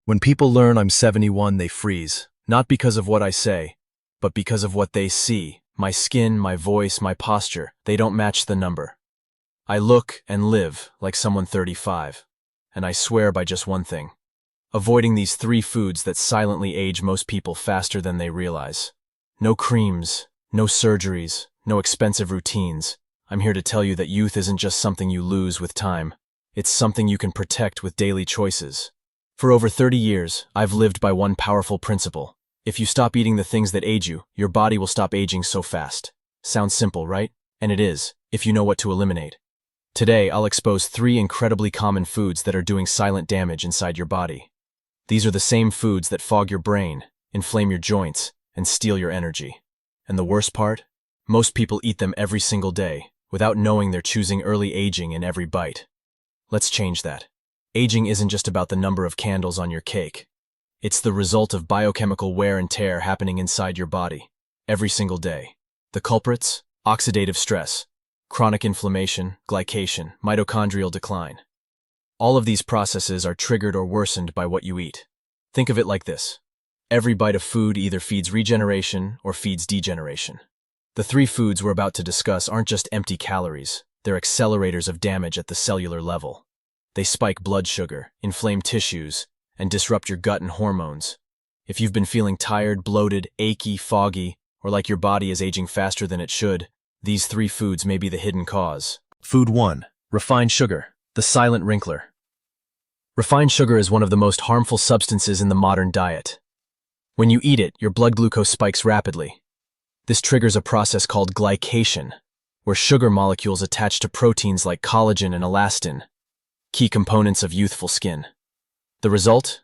When people learn I'm 71, they freeze, not because of what I say, but because of what they see. My skin, my voice, my posture, they don't match the number. I look and live like someone 35, and I swear by just one thing. Avoiding these 3 foods that silently age most people faster than they realize. No creams, no surgeries, no expensive routines. I'm here to tell you that youth isn't just something you lose with time. It's something you can protect with daily choices. For over 30 years, I've lived by one powerful principle. If you stop eating the things that age you, your body will stop aging so fast. Sounds simple, right? And it is, if you know what to eliminate. Today, I'll expose 3 incredibly common foods that are doing silent damage inside your body. These are the same foods that fog your brain, inflame your joints, and steal your energy. And the worst part? Most people eat them every single day, without knowing they're choosing early aging in every bite. Let's change that. Aging isn't just about the number of candles on your cake. It's the result of biochemical wear and tear happening inside your body, every single day. The culprits? Oxidative stress, chronic inflammation, glycation, mitochondrial decline. All of these processes are triggered or worsened by what you eat. Think of it like this. Every bite of food either feeds regeneration or feeds degeneration. The 3 foods we're about to discuss aren't just empty calories, they're accelerators of damage at the cellular level. They spike blood sugar, inflame tissues, and disrupt your gut and hormones. If you've been feeling tired, bloated, achy, foggy, or like your body is aging faster than it should, these 3 foods may be the hidden cause. Food 1. Refined sugar, the silent wrinkler. Refined sugar is one of the most harmful substances in the modern diet. When you eat it, your blood glucose spikes rapidly. This triggers a process called glycation, where sugar molecules attach to proteins like collagen and elastin, key components of youthful skin. The result?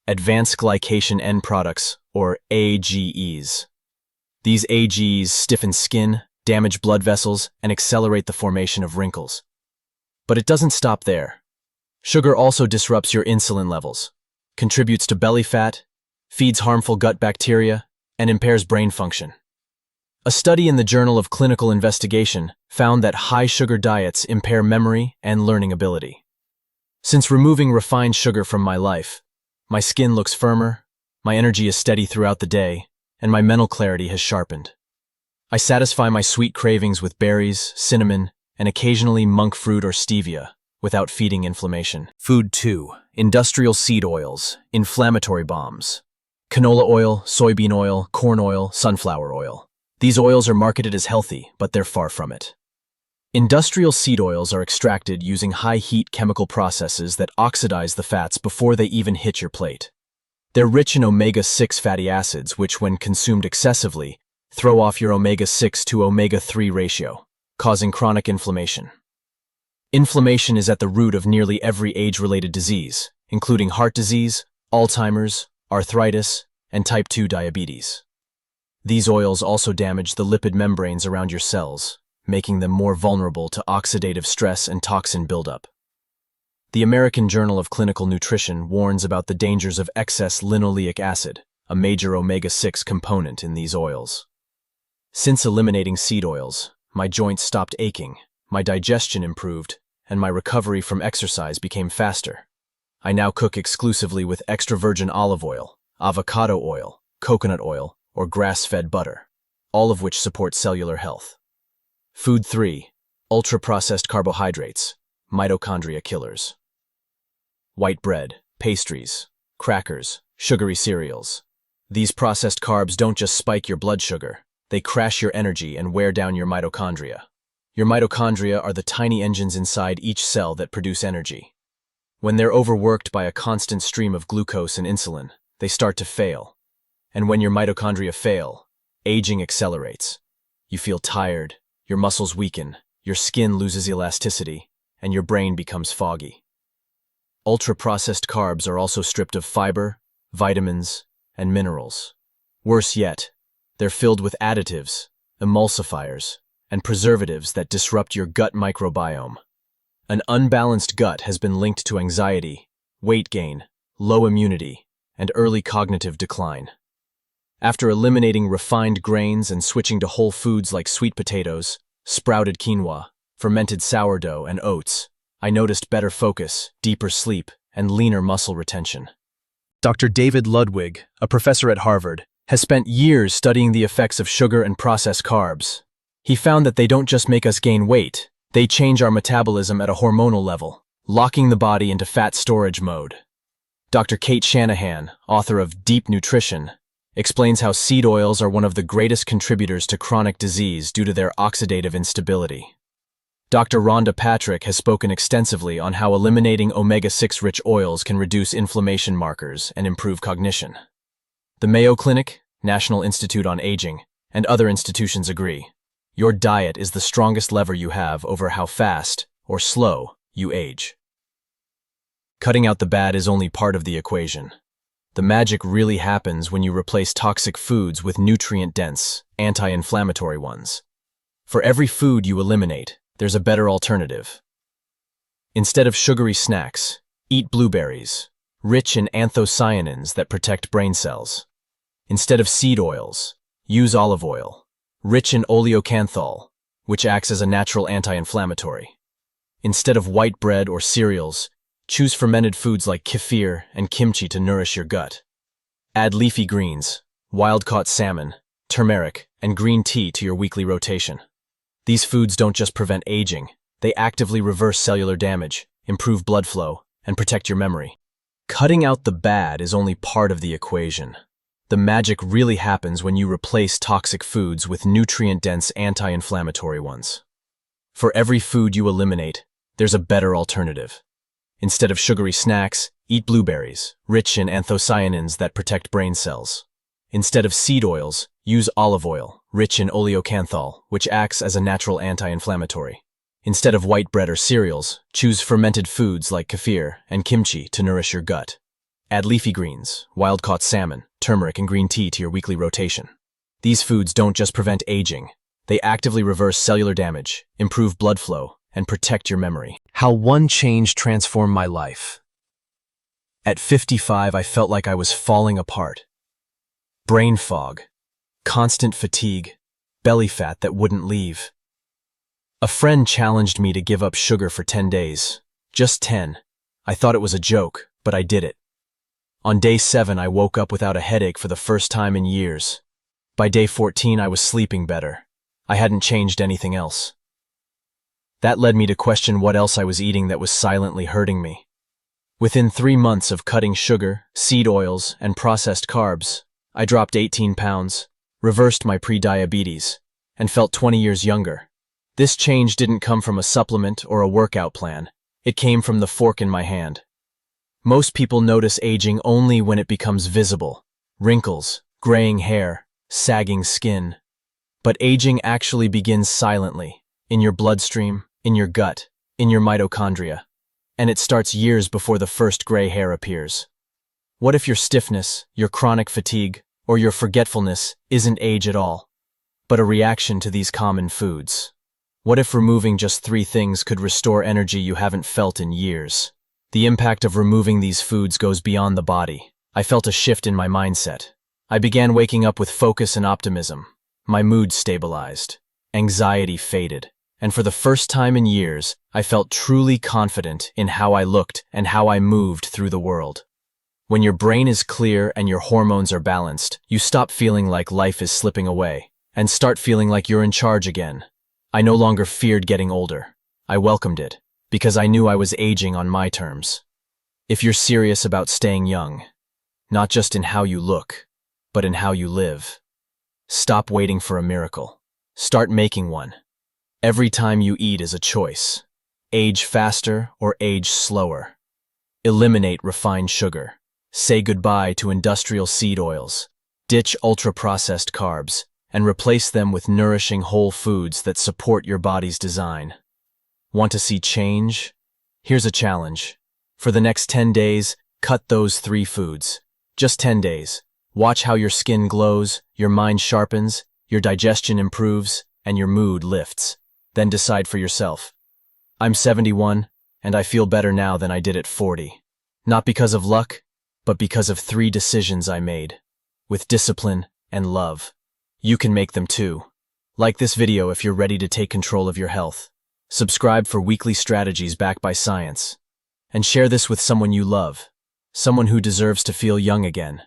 Advanced glycation end products, or AGEs. These AGEs stiffen skin, damage blood vessels, and accelerate the formation of wrinkles. But it doesn't stop there. Sugar also disrupts your insulin levels, contributes to belly fat, feeds harmful gut bacteria, and impairs brain function. A study in the Journal of Clinical Investigation found that high-sugar diets impair memory and learning ability. Since removing refined sugar from my life, my skin looks firmer, my energy is steady throughout the day, and my mental clarity has sharpened. I satisfy my sweet cravings with berries, cinnamon, and occasionally monk fruit or stevia, without feeding inflammation. Food 2. Industrial seed oils, inflammatory bombs. Canola oil, soybean oil, corn oil, sunflower oil. These oils are marketed as healthy, but they're far from it. Industrial seed oils are extracted using high-heat chemical processes that oxidize the fats before they even hit your plate. They're rich in omega-6 fatty acids, which, when consumed excessively, throw off your omega-6 to omega-3 ratio, causing chronic inflammation. Inflammation is at the root of nearly every age-related disease, including heart disease, Alzheimer's, arthritis, and type 2 diabetes. These oils also damage the lipid membranes around your cells, making them more vulnerable to oxidative stress and toxin buildup. The American Journal of Clinical Nutrition warns about the dangers of excess linoleic acid, a major omega-6 component in these oils. Since eliminating seed oils, my joints stopped aching, my digestion improved, and my recovery from exercise became faster. I now cook exclusively with extra virgin olive oil, avocado oil, coconut oil, or grass-fed butter, all of which support cellular health. Food 3. Ultra-processed carbohydrates, mitochondria killers. White bread, pastries, crackers, sugary cereals. These processed carbs don't just spike your blood sugar, they crash your energy and wear down your mitochondria. Your mitochondria are the tiny engines inside each cell that produce energy. When they're overworked by a constant stream of glucose and insulin, they start to fail. And when your mitochondria fail, aging accelerates. You feel tired, your muscles weaken, your skin loses elasticity, and your brain becomes foggy. Ultra-processed carbs are also stripped of fiber, vitamins, and minerals. Worse yet, they're filled with additives, emulsifiers, and preservatives that disrupt your gut microbiome. An unbalanced gut has been linked to anxiety, weight gain, low immunity, and early cognitive decline. After eliminating refined grains and switching to whole foods like sweet potatoes, sprouted quinoa, fermented sourdough, and oats, I noticed better focus, deeper sleep, and leaner muscle retention. Dr. David Ludwig, a professor at Harvard, has spent years studying the effects of sugar and processed carbs. He found that they don't just make us gain weight, they change our metabolism at a hormonal level, locking the body into fat storage mode. Dr. Kate Shanahan, author of Deep Nutrition, explains how seed oils are one of the greatest contributors to chronic disease due to their oxidative instability. Dr. Rhonda Patrick has spoken extensively on how eliminating omega-6 rich oils can reduce inflammation markers and improve cognition. The Mayo Clinic, National Institute on Aging, and other institutions agree. Your diet is the strongest lever you have over how fast, or slow, you age. Cutting out the bad is only part of the equation. The magic really happens when you replace toxic foods with nutrient-dense, anti-inflammatory ones. For every food you eliminate, there's a better alternative. Instead of sugary snacks, eat blueberries, rich in anthocyanins that protect brain cells. Instead of seed oils, use olive oil, rich in oleocanthal, which acts as a natural anti-inflammatory. Instead of white bread or cereals, choose fermented foods like kefir and kimchi to nourish your gut. Add leafy greens, wild-caught salmon, turmeric, and green tea to your weekly rotation. These foods don't just prevent aging, they actively reverse cellular damage, improve blood flow, and protect your memory. Cutting out the bad is only part of the equation. The magic really happens when you replace toxic foods with nutrient-dense anti-inflammatory ones. For every food you eliminate, there's a better alternative. Instead of sugary snacks, eat blueberries, rich in anthocyanins that protect brain cells. Instead of seed oils, use olive oil, rich in oleocanthal, which acts as a natural anti-inflammatory. Instead of white bread or cereals, choose fermented foods like kefir and kimchi to nourish your gut. Add leafy greens, wild-caught salmon, turmeric, and green tea to your weekly rotation. These foods don't just prevent aging, they actively reverse cellular damage, improve blood flow, and protect your memory. How one change transformed my life. At 55, I felt like I was falling apart. Brain fog, constant fatigue, belly fat that wouldn't leave. A friend challenged me to give up sugar for 10 days. Just 10. I thought it was a joke, but I did it. On day 7, I woke up without a headache for the first time in years. By day 14, I was sleeping better. I hadn't changed anything else. That led me to question what else I was eating that was silently hurting me. Within 3 months of cutting sugar, seed oils, and processed carbs, I dropped 18 pounds, reversed my pre-diabetes, and felt 20 years younger. This change didn't come from a supplement or a workout plan. It came from the fork in my hand. Most people notice aging only when it becomes visible. Wrinkles, graying hair, sagging skin. But aging actually begins silently, in your bloodstream, in your gut, in your mitochondria. And it starts years before the first gray hair appears. What if your stiffness, your chronic fatigue, or your forgetfulness isn't age at all, but a reaction to these common foods? What if removing just 3 things could restore energy you haven't felt in years? The impact of removing these foods goes beyond the body. I felt a shift in my mindset. I began waking up with focus and optimism. My mood stabilized. Anxiety faded. And for the first time in years, I felt truly confident in how I looked and how I moved through the world. When your brain is clear and your hormones are balanced, you stop feeling like life is slipping away and start feeling like you're in charge again. I no longer feared getting older. I welcomed it because I knew I was aging on my terms. If you're serious about staying young, not just in how you look, but in how you live, stop waiting for a miracle. Start making one. Every time you eat is a choice. Age faster or age slower. Eliminate refined sugar. Say goodbye to industrial seed oils. Ditch ultra-processed carbs and replace them with nourishing whole foods that support your body's design. Want to see change? Here's a challenge. For the next 10 days, cut those 3 foods. Just 10 days. Watch how your skin glows, your mind sharpens, your digestion improves, and your mood lifts. Then decide for yourself. I'm 71, and I feel better now than I did at 40. Not because of luck, but because of 3 decisions I made. With discipline and love. You can make them too. Like this video if you're ready to take control of your health. Subscribe for weekly strategies backed by science. And share this with someone you love. someone who deserves to feel young again.